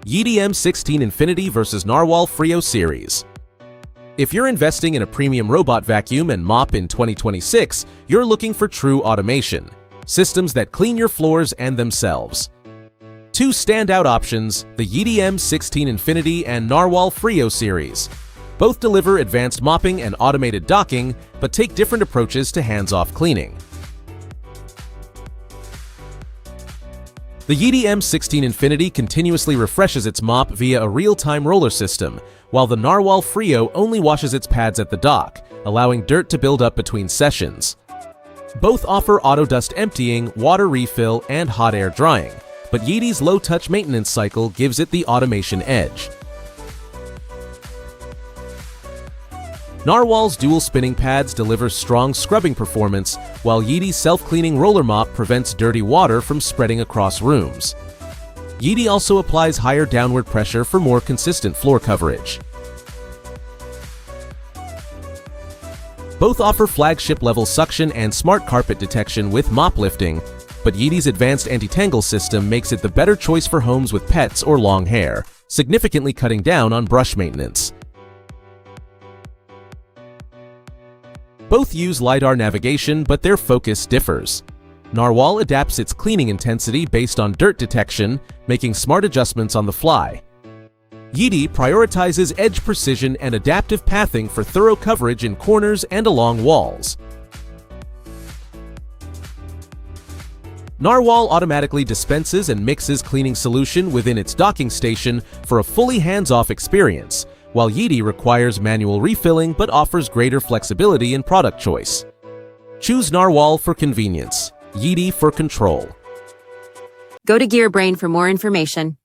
Yeedi M16 Infinity vs Narwal Freo Series. If you're investing in a premium robot vacuum and mop in 2026, you're looking for true automation, systems that clean your floors and themselves. Two standout options, the Yeedi M16 Infinity and Narwal Freo Series. Both deliver advanced mopping and automated docking, but take different approaches to hands-off cleaning. The Yeedi M16 Infinity continuously refreshes its mop via a real-time roller system, while the Narwal Freo only washes its pads at the dock, allowing dirt to build up between sessions. Both offer auto dust emptying, water refill, and hot air drying, but Yeedi's low-touch maintenance cycle gives it the automation edge. Narwal's dual spinning pads deliver strong scrubbing performance, while Yeedi's self-cleaning roller mop prevents dirty water from spreading across rooms. Yeedi also applies higher downward pressure for more consistent floor coverage. Both offer flagship-level suction and smart carpet detection with mop lifting, but Yeedi's advanced anti-tangle system makes it the better choice for homes with pets or long hair, significantly cutting down on brush maintenance. Both use LiDAR navigation, but their focus differs. Narwal adapts its cleaning intensity based on dirt detection, making smart adjustments on the fly. Yeedi prioritizes edge precision and adaptive pathing for thorough coverage in corners and along walls. Narwal automatically dispenses and mixes cleaning solution within its docking station for a fully hands-off experience, while Yeedi requires manual refilling but offers greater flexibility in product choice. Choose Narwal for convenience, Yeedi for control. Go to GearBrain for more information.